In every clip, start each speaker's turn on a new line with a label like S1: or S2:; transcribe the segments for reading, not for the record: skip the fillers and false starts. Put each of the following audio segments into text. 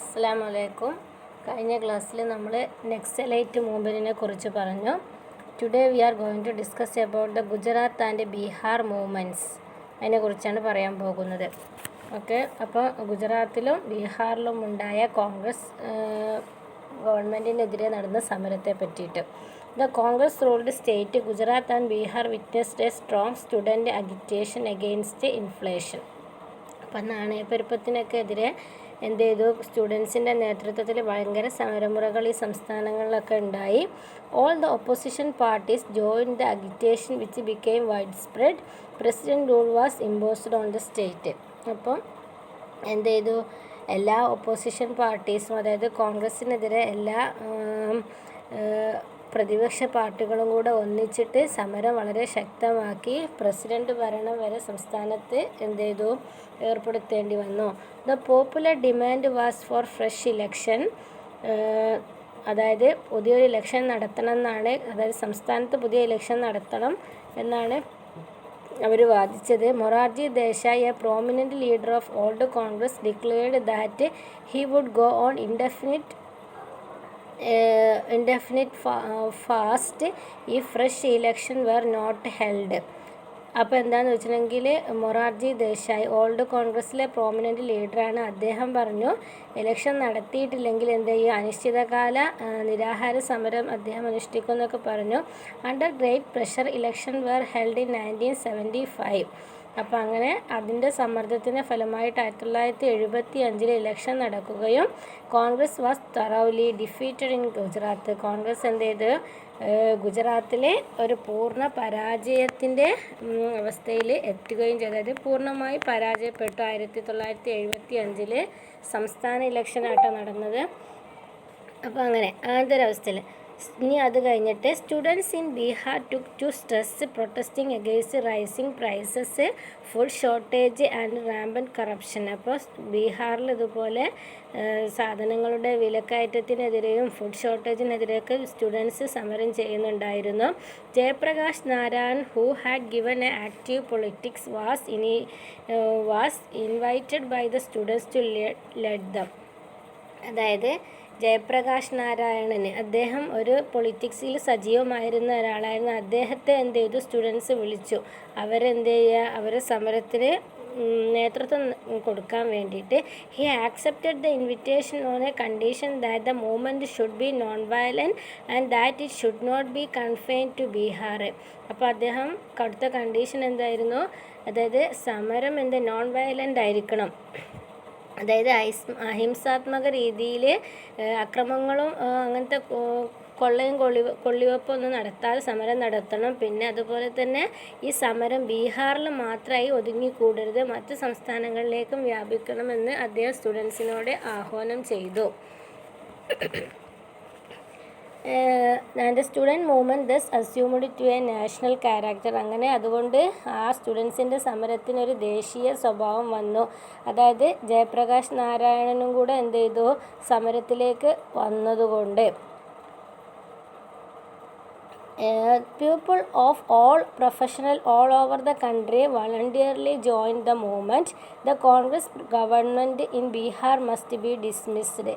S1: അസ്സലാമു അലൈക്കും. കഴിഞ്ഞ ക്ലാസ്സിൽ നമ്മൾ നെക്സലൈറ്റ് മൂവ്മെൻറ്റിനെ കുറിച്ച് പറഞ്ഞു. Today we are going to discuss about the Gujarat and Bihar movements. അതിനെക്കുറിച്ചാണ് പറയാൻ പോകുന്നത്. ഓക്കെ, അപ്പോൾ ഗുജറാത്തിലും ബീഹാറിലും ഉണ്ടായ കോൺഗ്രസ് ഗവൺമെൻറ്റിനെതിരെ നടന്ന സമരത്തെ പറ്റിയിട്ട്. The Congress ruled state Gujarat and Bihar witnessed a strong student agitation against inflation. അപ്പം നാണയപ്പെരുപ്പത്തിനൊക്കെ എതിരെ എന്ത് ചെയ്തു? സ്റ്റുഡൻസിൻ്റെ നേതൃത്വത്തിൽ ഭയങ്കര സമരമുറകൾ ഈ സംസ്ഥാനങ്ങളിലൊക്കെ ഉണ്ടായി. All the opposition parties join the agitation which became wide spread. President rule was imposed on the state. അപ്പം എന്ത് ചെയ്തു? എല്ലാ ഒപ്പോസിഷൻ പാർട്ടീസും, അതായത് കോൺഗ്രസ്സിനെതിരെ എല്ലാ പ്രതിപക്ഷ പാർട്ടികളും കൂടെ ഒന്നിച്ചിട്ട് സമരം വളരെ ശക്തമാക്കി. പ്രസിഡന്റ് ഭരണം വരെ സംസ്ഥാനത്ത് എന്ത് ചെയ്തു? ഏർപ്പെടുത്തേണ്ടി വന്നു. The popular demand was four fresh election. അതായത് പുതിയൊരു ഇലക്ഷൻ നടത്തണം എന്നാണ്, അതായത് സംസ്ഥാനത്ത് പുതിയ ഇലക്ഷൻ നടത്തണം എന്നാണ് അവർ വാദിച്ചത്. Morarji Desai, a prominent leader of old Congress, declared that he would go on indefinite fast if fresh election were not held. അപ്പോൾ എന്താണെന്ന് വെച്ചിട്ടുണ്ടെങ്കിൽ മൊറാർജി ദേശായി ഓൾഡ് കോൺഗ്രസ്സിലെ പ്രോമിനൻറ്റ് ലീഡറാണ്. അദ്ദേഹം പറഞ്ഞു ഇലക്ഷൻ നടത്തിയിട്ടില്ലെങ്കിൽ എന്ത് ചെയ്യും? അനിശ്ചിതകാല നിരാഹാര സമരം അദ്ദേഹം അനുഷ്ഠിക്കുമെന്നൊക്കെ പറഞ്ഞു. Under great pressure election were held in 1975. അപ്പോൾ അങ്ങനെ അതിൻ്റെ സമ്മർദ്ദത്തിൻ്റെ ഫലമായിട്ട് 1975 ഇലക്ഷൻ നടക്കുകയും Congress was thoroughly defeated in Gujarat. Congress എന്ത് ചെയ്ത്? ഗുജറാത്തിലെ ഒരു പൂർണ്ണ പരാജയത്തിൻ്റെ അവസ്ഥയിൽ എത്തുകയും ചെയ്തു. അതായത് പൂർണ്ണമായി പരാജയപ്പെട്ടു. 1975 സംസ്ഥാന ഇലക്ഷനായിട്ടാണ് നടന്നത്. അപ്പോൾ അങ്ങനെ ആന്തരാവസ്ഥയിൽ ഇനി അത് കഴിഞ്ഞിട്ട് students in Bihar took to streets protesting against rising prices, food shortage and rampant corruption. അപ്പോൾ ബീഹാറിൽ ഇതുപോലെ സാധനങ്ങളുടെ വിലക്കയറ്റത്തിനെതിരെയും ഫുഡ് ഷോർട്ടേജിനെതിരെയൊക്കെ സ്റ്റുഡൻസ് സമരം ചെയ്യുന്നുണ്ടായിരുന്നു. Jayaprakash Narayan, who had given a active politics, was invited by the students to led them. അതായത് ജയപ്രകാശ് നാരായണന്, അദ്ദേഹം ഒരു പൊളിറ്റിക്സിൽ സജീവമായിരുന്ന ഒരാളായിരുന്നു. അദ്ദേഹത്തെ എന്ത് ചെയ്തു? സ്റ്റുഡൻസ് വിളിച്ചു. അവരെന്ത് ചെയ്യുക? അവരെ സമരത്തിന് നേതൃത്വം കൊടുക്കാൻ വേണ്ടിയിട്ട്. He accepted the invitation on a condition that the movement should be non violent and that it should not be confined to Bihar. അപ്പോൾ അദ്ദേഹം കൊടുത്ത കണ്ടീഷൻ എന്തായിരുന്നു? അതായത് സമരം നോൺ വയലൻ്റ് ആയിരിക്കണം. അതായത് അഹിംസാത്മക രീതിയിൽ അക്രമങ്ങളും അങ്ങനത്തെ കൊള്ളയും കൊള്ളിവെപ്പൊന്നും നടത്താതെ സമരം നടത്തണം. പിന്നെ അതുപോലെ തന്നെ ഈ സമരം ബീഹാറിൽ മാത്രമായി ഒതുങ്ങിക്കൂടരുത്, മറ്റു സംസ്ഥാനങ്ങളിലേക്കും വ്യാപിക്കണമെന്ന് അദ്ദേഹം സ്റ്റുഡൻസിനോട് ആഹ്വാനം ചെയ്തു. And student movement thus assumed to a national character. അങ്ങനെ അതുകൊണ്ട് ആ സ്റ്റുഡൻസിൻ്റെ സമരത്തിനൊരു ദേശീയ സ്വഭാവം വന്നു. അതായത് ജയപ്രകാശ് നാരായണനും കൂടെ എന്ത് ചെയ്തു? സമരത്തിലേക്ക് വന്നതുകൊണ്ട്. People of all professional all over the country voluntarily joined the movement. The Congress government in Bihar must be dismissed,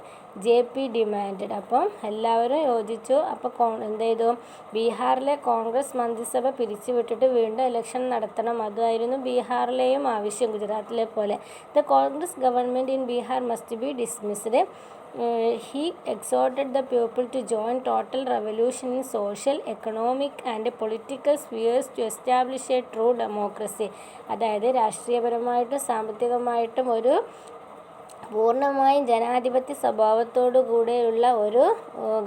S1: JP demanded. അപ്പം എല്ലാവരും യോജിച്ചു. അപ്പോൾ എന്ത് ചെയ്തു? ബീഹാറിലെ കോൺഗ്രസ് മന്ത്രിസഭ പിരിച്ചുവിട്ടിട്ട് വീണ്ടും ഇലക്ഷൻ നടത്തണം. അതായിരുന്നു ബീഹാറിലെയും ആവശ്യം, ഗുജറാത്തിലെ പോലെ. The Congress government in Bihar must be dismissed. He exhorted the people to join total revolution in social, economic and political spheres to establish a true democracy. അതായത് രാഷ്ട്രീയപരമായിട്ടും സാമ്പത്തികമായിട്ടും ഒരു പൂർണ്ണമായും ജനാധിപത്യ സ്വഭാവത്തോടു കൂടെയുള്ള ഒരു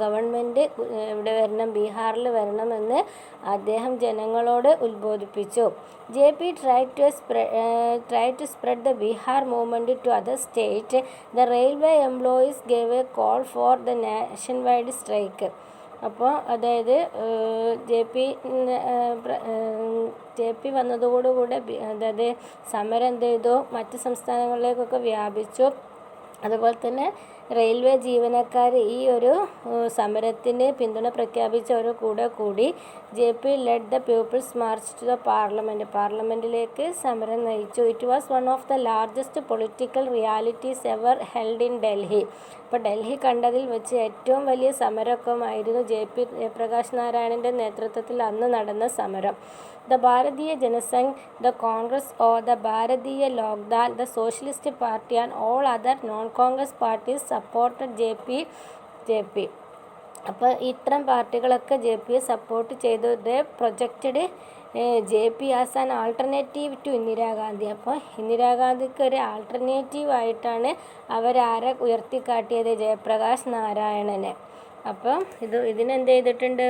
S1: ഗവൺമെൻറ് ഇവിടെ വരണം, ബീഹാറിൽ വരണമെന്ന് അദ്ദേഹം ജനങ്ങളോട് ഉത്ബോധിപ്പിച്ചു. JP tried to spread the Bihar movement to other states. The railway employees gave a call for the nationwide strike. അപ്പോൾ അതായത് ജെ പി വന്നതോടുകൂടെ അതായത് സമരം എന്ത് ചെയ്തു? മറ്റ് സംസ്ഥാനങ്ങളിലേക്കൊക്കെ വ്യാപിച്ചു. അതുപോലെ തന്നെ റെയിൽവേ ജീവനക്കാർ ഈ ഒരു സമരത്തിന് പിന്തുണ പ്രഖ്യാപിച്ചവർ കൂടി JP led the people's march to the പാർലമെൻറ്റിലേക്ക് സമരം നയിച്ചു. It was one of the largest political rallies ever held in Delhi. അപ്പോൾ ഡൽഹി കണ്ടതിൽ വെച്ച് ഏറ്റവും വലിയ സമരമായിരുന്നു ജയപ്രകാശ് നാരായണൻ്റെ നേതൃത്വത്തിൽ അന്ന് നടന്ന സമരം. The Bharatiya Janasangh, the Congress or the Bharatiya Lokdal, the Socialist Party and all other non-Congress parties supported JP. അപ്പോൾ ഇത്തരം പാർട്ടികളൊക്കെ JP സപ്പോർട്ട് ചെയ്തു. Projected JP as an alternative to Indira Gandhi. അപ്പോൾ ഇന്ദിരാഗാന്ധിക്ക് ഒരു ആൾട്ടർനേറ്റീവ് ആയിട്ടാണ് അവരാരെ ഉയർത്തിക്കാട്ടിയത്, ജയപ്രകാശ് നാരായണനെ. അപ്പം ഇതിനെന്ത് ചെയ്തിട്ടുണ്ട്,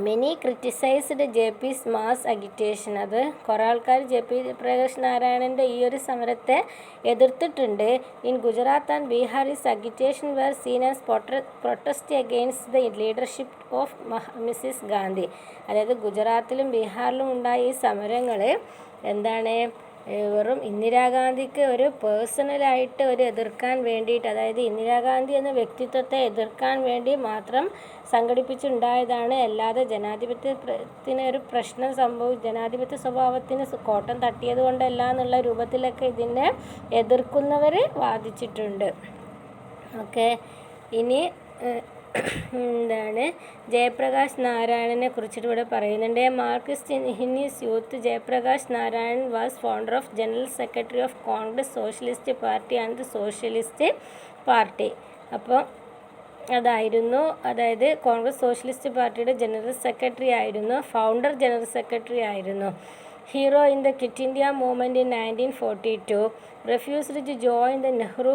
S1: മെനി ക്രിറ്റിസൈസ്ഡ് JP's മാസ് അഗിറ്റേഷൻ. അത് കുറേ ആൾക്കാർ ജയപ്രകാശ് നാരായണൻ്റെ ഈ ഒരു സമരത്തെ എതിർത്തിട്ടുണ്ട്. In Gujarat and Bihar is agitation were seen as protest against the leadership of Mrs Gandhi. അതായത് ഗുജറാത്തിലും ബീഹാറിലും ഉണ്ടായ ഈ സമരങ്ങൾ എന്താണ്, വെറും ഇന്ദിരാഗാന്ധിക്ക് ഒരു പേഴ്സണലായിട്ട് എതിർക്കാൻ വേണ്ടിയിട്ട്, അതായത് ഇന്ദിരാഗാന്ധി എന്ന വ്യക്തിത്വത്തെ എതിർക്കാൻ വേണ്ടി മാത്രം സംഘടിപ്പിച്ചുണ്ടായതാണ്. അല്ലാതെ ജനാധിപത്യത്തിന് ഒരു പ്രശ്നം ജനാധിപത്യ സ്വഭാവത്തിന് കോട്ടം തട്ടിയത് കൊണ്ടല്ല എന്നുള്ള രൂപത്തിലൊക്കെ ഇതിനെ എതിർക്കുന്നവർ വാദിച്ചിട്ടുണ്ട്. ഓക്കെ, ഇനി എന്താണ് ജയപ്രകാശ് നാരായണനെ കുറിച്ചിട്ട് ഇവിടെ പറയുന്നുണ്ട്. Marxist in his youth Jayaprakash Narayan was founder of general secretary of Congress socialist party and the socialist party. അപ്പോൾ അതായത് കോൺഗ്രസ് സോഷ്യലിസ്റ്റ് പാർട്ടിയുടെ ജനറൽ സെക്രട്ടറി ആയിരുന്നു, ഫൗണ്ടർ ജനറൽ സെക്രട്ടറി ആയിരുന്നു. Hero in the quit India movement in 1942, refused to join the Nehru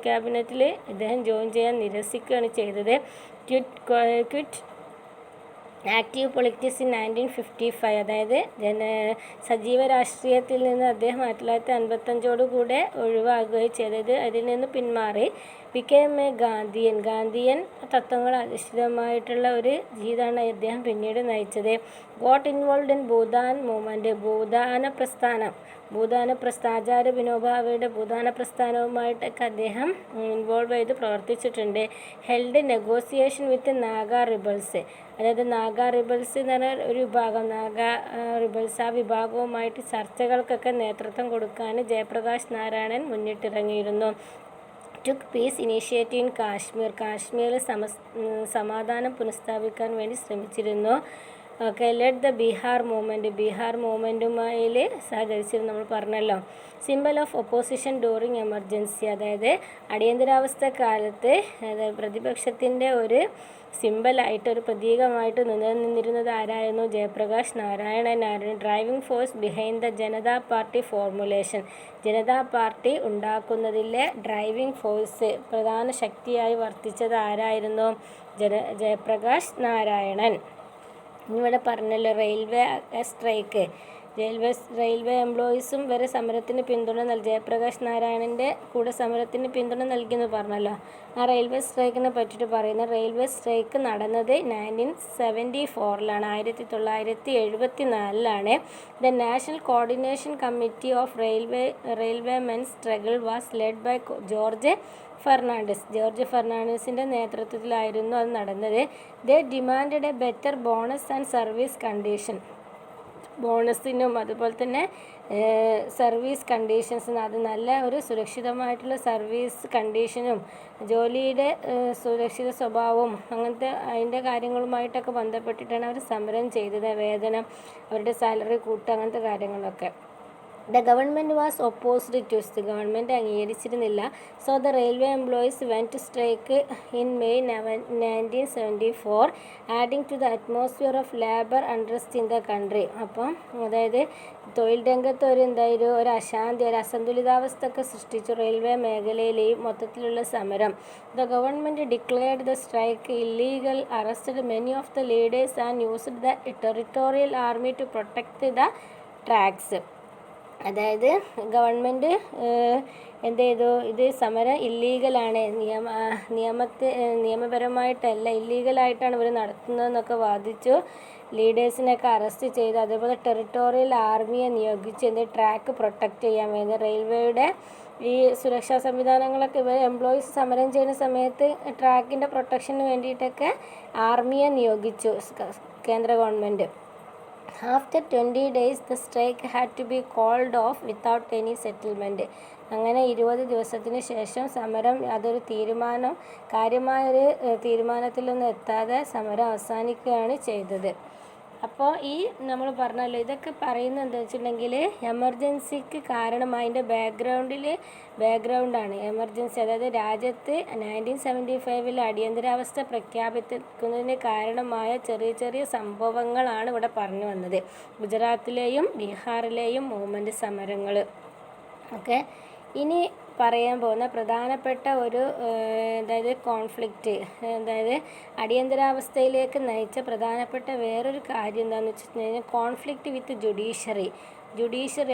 S1: ക്യാബിനറ്റിൽ ഇദ്ദേഹം join ചെയ്യാൻ നിരസിക്കുകയാണ് ചെയ്തത്. Quit active politics in 1955, അതായത് സജീവ രാഷ്ട്രീയത്തിൽ നിന്ന് അദ്ദേഹം 1955 ഒഴിവാകുകയും ചെയ്തത്. അതിൽ നിന്ന് പിന്മാറി. became a ഗാന്ധിയൻ തത്വങ്ങൾ അധിഷ്ഠിതമായിട്ടുള്ള ഒരു ജീവിതമാണ് അദ്ദേഹം പിന്നീട് നയിച്ചത്. Got involve in Bhoodan movement, ഭൂദാന ആചാര്യ വിനോബാവയുടെ ഭൂദാന പ്രസ്ഥാനവുമായിട്ടൊക്കെ അദ്ദേഹം ഇൻവോൾവ് ചെയ്ത് പ്രവർത്തിച്ചിട്ടുണ്ട്. Held negotiation with Naga rebels, അതായത് നാഗ റിബൽസ് എന്ന് പറഞ്ഞാൽ ഒരു വിഭാഗം, നാഗ റിബൽസ്, ആ വിഭാഗവുമായിട്ട് ചർച്ചകൾക്കൊക്കെ നേതൃത്വം കൊടുക്കാൻ ജയപ്രകാശ് നാരായണൻ മുന്നിട്ടിറങ്ങിയിരുന്നു. ടുക്ക് പീസ് ഇനീഷ്യേറ്റീവ് ഇൻ കാശ്മീരിൽ സമാധാനം പുനഃസ്ഥാപിക്കാൻ വേണ്ടി ശ്രമിച്ചിരുന്നു. ഓക്കെ, ലെഡ് ദ ബീഹാർ മൂവ്മെൻറ്റുമായി സഹകരിച്ചിരുന്നു, നമ്മൾ പറഞ്ഞല്ലോ. Symbol of opposition during emergency, അതായത് അടിയന്തരാവസ്ഥ കാലത്ത് പ്രതിപക്ഷത്തിൻ്റെ ഒരു സിമ്പലായിട്ട്, ഒരു പ്രതീകമായിട്ട് നിലനിന്നിരുന്നത് ആരായിരുന്നു? ജയപ്രകാശ് നാരായണനായിരുന്നു. Driving force behind the Janata party formulation, Janata party ഉണ്ടാക്കുന്നതിലെ ഡ്രൈവിംഗ് ഫോഴ്സ്, പ്രധാന ശക്തിയായി വർത്തിച്ചത് ആരായിരുന്നു? ജയപ്രകാശ് നാരായണൻ. ഇവിടെ പറഞ്ഞല്ലോ റെയിൽവേ സ്ട്രൈക്ക്, റെയിൽവേ എംപ്ലോയീസും വരെ സമരത്തിന് പിന്തുണ നൽകി. ജയപ്രകാശ് നാരായണൻ്റെ കൂടെ സമരത്തിന് പിന്തുണ നൽകിയെന്ന് പറഞ്ഞല്ലോ. ആ റെയിൽവേ സ്ട്രൈക്കിനെ പറ്റിയിട്ട് പറയുന്നത്, റെയിൽവേ സ്ട്രൈക്ക് നടന്നത് 1974ലാണ്, 1974. The national coordination committee of railway men's struggle was led by George ഫെർണാണ്ടസിൻ്റെ നേതൃത്വത്തിലായിരുന്നു അത് നടന്നത്. They demanded a better bonus and service condition, ബോണസിനും അതുപോലെ തന്നെ സർവീസ് കണ്ടീഷൻസും, അത് നല്ല ഒരു സുരക്ഷിതമായിട്ടുള്ള സർവീസ് കണ്ടീഷനും ജോലിയുടെ സുരക്ഷിത സ്വഭാവവും അങ്ങനത്തെ അതിൻ്റെ കാര്യങ്ങളുമായിട്ടൊക്കെ ബന്ധപ്പെട്ടിട്ടാണ് അവർ സമരം ചെയ്തത്. വേതനം, അവരുടെ സാലറി കൂട്ടുക, അങ്ങനത്തെ കാര്യങ്ങളൊക്കെ. The government was opposed to, government അംഗീകരിച്ചിരുന്നില്ല. So the railway employees went to strike in May 1974, adding to the atmosphere of labour unrest in the country. അപ്പം അതായത് തൊഴിൽ രംഗത്ത് ഒരു അശാന്തി, ഒരു അസന്തുലിതാവസ്ഥ ഒക്കെ സൃഷ്ടിച്ചു റെയിൽവേ മേഖലയിലെയും മൊത്തത്തിലുള്ള സമരം. The government declared the strike illegal, arrested many of the leaders and used the territorial army to protect the tracks. അതായത് ഗവൺമെൻറ് എന്ത് ചെയ്തു, ഇത് സമരം ഇല്ലീഗലാണ്, നിയമപരമായിട്ടല്ല ഇല്ലീഗലായിട്ടാണ് ഇവർ നടത്തുന്നതെന്നൊക്കെ വാദിച്ചു. ലീഡേഴ്സിനൊക്കെ അറസ്റ്റ് ചെയ്തു. അതേപോലെ ടെറിട്ടോറിയൽ ആർമിയെ നിയോഗിച്ച് ട്രാക്ക് പ്രൊട്ടക്റ്റ് ചെയ്യാൻ വേണ്ടി റെയിൽവേയുടെ ഈ സുരക്ഷാ സംവിധാനങ്ങളൊക്കെ ഇവർ എംപ്ലോയീസ് സമരം ചെയ്യുന്ന സമയത്ത് ട്രാക്കിൻ്റെ പ്രൊട്ടക്ഷന് വേണ്ടിയിട്ടൊക്കെ ആർമിയെ നിയോഗിച്ചു കേന്ദ്ര government. After 20 days the strike had to be called off without any settlement. അങ്ങനെ 20 ദിവസത്തിന് ശേഷം സമരം അതൊരു കാര്യമായൊരു തീരുമാനത്തിലൊന്നും എത്താതെ സമരം അവസാനിക്കുകയാണ് ചെയ്തത്. അപ്പോൾ ഈ നമ്മൾ പറഞ്ഞല്ലോ, ഇതൊക്കെ പറയുന്നത് എന്താ വെച്ചിട്ടുണ്ടെങ്കിൽ എമർജൻസിക്ക് കാരണം അതിൻ്റെ ബാക്ക്ഗ്രൗണ്ടാണ് എമർജൻസി. അതായത് രാജ്യത്ത് 1975 അടിയന്തരാവസ്ഥ പ്രഖ്യാപിക്കുന്നതിന് കാരണമായ ചെറിയ ചെറിയ സംഭവങ്ങളാണ് ഇവിടെ പറഞ്ഞു വന്നത്. ഗുജറാത്തിലെയും ബീഹാറിലെയും മൂവ്മെൻറ്റ് സമരങ്ങൾ. ഓക്കെ, ഇനി പറയാൻ പോകുന്ന പ്രധാനപ്പെട്ട ഒരു അതായത് കോൺഫ്ലിക്റ്റ്, അതായത് അടിയന്തരാവസ്ഥയിലേക്ക് നയിച്ച പ്രധാനപ്പെട്ട വേറൊരു കാര്യം എന്താണെന്ന് വെച്ചിട്ടുണ്ടെങ്കിൽ കോൺഫ്ലിക്റ്റ് വിത്ത് ജുഡീഷ്യറി,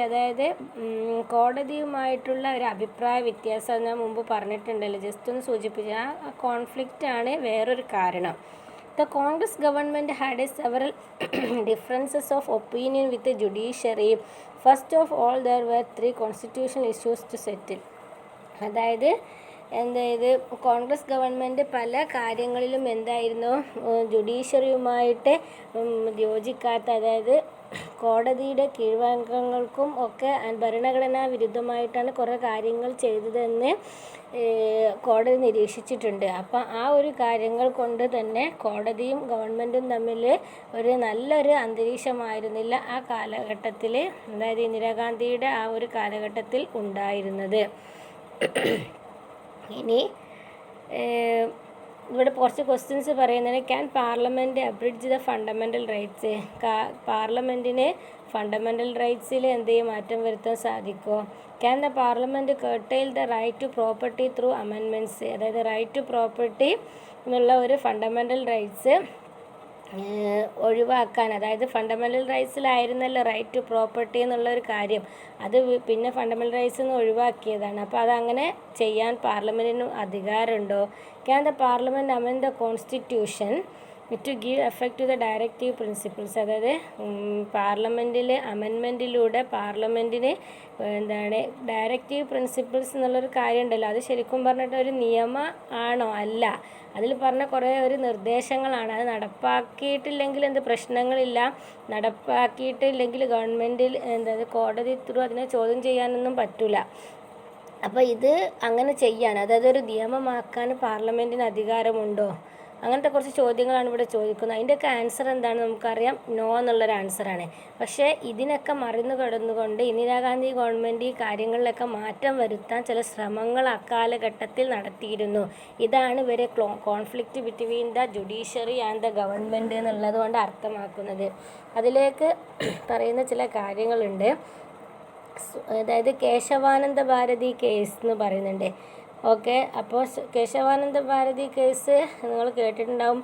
S1: അതായത് കോടതിയുമായിട്ടുള്ള ഒരു അഭിപ്രായ വ്യത്യാസം ഞാൻ മുമ്പ് പറഞ്ഞിട്ടുണ്ടല്ലോ, ജസ്റ്റ് ഒന്ന് സൂചിപ്പിച്ച ആ കോൺഫ്ലിക്റ്റാണ് വേറൊരു കാരണം. The Congress government had several differences of opinion with the judiciary. First of all, there were 3 constitutional issues to settle. അതായത് കോൺഗ്രസ് ഗവൺമെൻറ് പല കാര്യങ്ങളിലും എന്തായിരുന്നു, ജുഡീഷ്യറിയുമായിട്ട് യോജിക്കാത്ത, അതായത് കോടതിയുടെ കീഴ്വഴക്കങ്ങൾക്കും ഒക്കെ ഭരണഘടനാ വിരുദ്ധമായിട്ടാണ് കുറേ കാര്യങ്ങൾ ചെയ്തതെന്ന് കോടതി നിരീക്ഷിച്ചിട്ടുണ്ട്. അപ്പം ആ ഒരു കാര്യങ്ങൾ കൊണ്ട് തന്നെ കോടതിയും ഗവൺമെൻറ്റും തമ്മിൽ ഒരു നല്ലൊരു അന്തരീക്ഷമായിരുന്നില്ല ആ കാലഘട്ടത്തിൽ, അതായത് ഇന്ദിരാഗാന്ധിയുടെ ആ ഒരു കാലഘട്ടത്തിൽ ഉണ്ടായിരുന്നത്. ഇനി ഇവിടെ കുറച്ച് ക്വസ്റ്റ്യൻസ് പറയുന്നത്, can parliament abridge the fundamental rights? പാർലമെൻറ്റിന് ഫണ്ടമെൻ്റൽ റൈറ്റ്സിൽ എന്തെങ്കിലും മാറ്റം വരുത്താൻ സാധിക്കുമോ? Can the parliament curtail the right to property through amendments? അതായത് റൈറ്റ് ടു പ്രോപ്പർട്ടി എന്നുള്ള ഒരു ഫണ്ടമെൻ്റൽ റൈറ്റ്സ് ഒഴിവാക്കാൻ, അതായത് ഫണ്ടമെൻ്റൽ റൈറ്റ്സിലായിരുന്നല്ലോ റൈറ്റ് ടു പ്രോപ്പർട്ടി എന്നുള്ള ഒരു കാര്യം, അത് പിന്നെ ഫണ്ടമെൻ്റൽ റൈറ്റ്സ് നിന്ന് ഒഴിവാക്കിയതാണ്. അപ്പോൾ അതങ്ങനെ ചെയ്യാൻ പാർലമെൻറ്റിന് അധികാരമുണ്ടോ? Can the parliament amend the constitution to give effect to the directive principles? അതായത് പാർലമെൻറ്റിൽ അമെൻമെൻറ്റിലൂടെ പാർലമെൻറ്റിന് എന്താണ് ഡയറക്റ്റീവ് പ്രിൻസിപ്പിൾസ് എന്നുള്ളൊരു കാര്യം ഉണ്ടല്ലോ, അത് ശരിക്കും പറഞ്ഞിട്ട് ഒരു നിയമം ആണോ? അല്ല, അതിൽ പറഞ്ഞ കുറേ ഒരു നിർദ്ദേശങ്ങളാണ്. അത് നടപ്പാക്കിയിട്ടില്ലെങ്കിൽ എന്ത് പ്രശ്നങ്ങളില്ല, നടപ്പാക്കിയിട്ടില്ലെങ്കിൽ ഗവൺമെൻറ്റിൽ കോടതി ത്രൂ അതിനെ ചോദ്യം ചെയ്യാനൊന്നും പറ്റില്ല. അപ്പോൾ ഇത് അങ്ങനെ ചെയ്യാൻ, അതായത് ഒരു നിയമമാക്കാൻ പാർലമെൻറ്റിന് അധികാരമുണ്ടോ? അങ്ങനത്തെ കുറച്ച് ചോദ്യങ്ങളാണ് ഇവിടെ ചോദിക്കുന്നത്. അതിൻ്റെയൊക്കെ ആൻസർ എന്താണ് നമുക്കറിയാം, നോ എന്നുള്ളൊരു ആൻസറാണ്. പക്ഷേ ഇതിനൊക്കെ മറിഞ്ഞു കടന്നുകൊണ്ട് ഇന്ദിരാഗാന്ധി ഗവൺമെൻറ് ഈ കാര്യങ്ങളിലൊക്കെ മാറ്റം വരുത്താൻ ചില ശ്രമങ്ങൾ അക്കാലഘട്ടത്തിൽ നടത്തിയിരുന്നു. ഇതാണ് ഇവരെ conflict between the judiciary and the government എന്നുള്ളത് കൊണ്ട് അർത്ഥമാക്കുന്നത്. അതിലേക്ക് പറയുന്ന ചില കാര്യങ്ങളുണ്ട്. അതായത് കേശവാനന്ദ ഭാരതി കേസ് എന്ന് പറയുന്നുണ്ട്. ഓക്കെ, അപ്പോൾ കേശവാനന്ദ ഭാരതി കേസ് നിങ്ങൾ കേട്ടിട്ടുണ്ടാവും.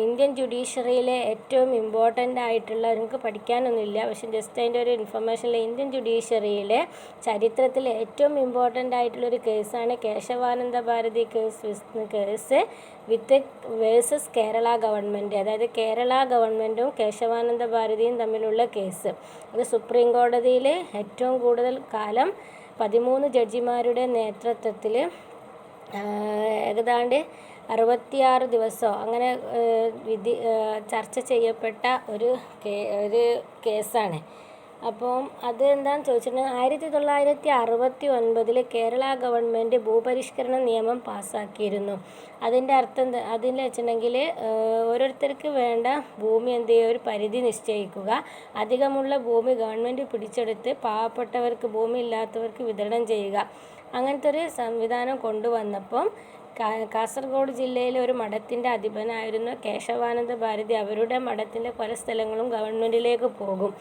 S1: ഇന്ത്യൻ ജുഡീഷ്യറിയിലെ ഏറ്റവും ഇമ്പോർട്ടൻ്റ് ആയിട്ടുള്ള, നിങ്ങൾക്ക് പഠിക്കാനൊന്നുമില്ല പക്ഷെ ജസ്റ്റ് അതിൻ്റെ ഒരു ഇൻഫർമേഷനിൽ, ഇന്ത്യൻ ജുഡീഷ്യറിയിലെ ചരിത്രത്തിലെ ഏറ്റവും ഇമ്പോർട്ടൻ്റ് ആയിട്ടുള്ളൊരു കേസാണ് Kesavananda Bharati case with versus Kerala government. അതായത് കേരള ഗവൺമെൻറ്റും കേശവാനന്ദ ഭാരതിയും തമ്മിലുള്ള കേസ്. അത് സുപ്രീം കോടതിയിൽ ഏറ്റവും കൂടുതൽ കാലം 13 ജഡ്ജിമാരുടെ നേതൃത്വത്തിൽ ഏതാണ്ട് 66 ദിവസമോ അങ്ങനെ ചർച്ച ചെയ്യപ്പെട്ട ഒരു കേസാണ്. അപ്പം അത് എന്താണെന്ന് ചോദിച്ചിട്ടുണ്ടെങ്കിൽ 1969 കേരള ഗവൺമെൻറ് ഭൂപരിഷ്കരണ നിയമം പാസ്സാക്കിയിരുന്നു. അതിൻ്റെ അർത്ഥം അതിൽ വെച്ചിട്ടുണ്ടെങ്കിൽ ഓരോരുത്തർക്ക് വേണ്ട ഭൂമി എന്ത് ചെയ്യുക, ഒരു പരിധി നിശ്ചയിക്കുക, അധികമുള്ള ഭൂമി ഗവൺമെൻറ് പിടിച്ചെടുത്ത് പാവപ്പെട്ടവർക്ക്, ഭൂമി ഇല്ലാത്തവർക്ക് വിതരണം ചെയ്യുക. അങ്ങനത്തെ ഒരു സംവിധാനം കൊണ്ടുവന്നപ്പം കാസർഗോഡ് ജില്ലയിലെ ഒരു മഠത്തിൻ്റെ അധിപനായിരുന്ന കേശവാനന്ദ ഭാരതി അവരുടെ മഠത്തിൻ്റെ പല സ്ഥലങ്ങളും ഗവൺമെൻറ്റിലേക്ക് പോകും.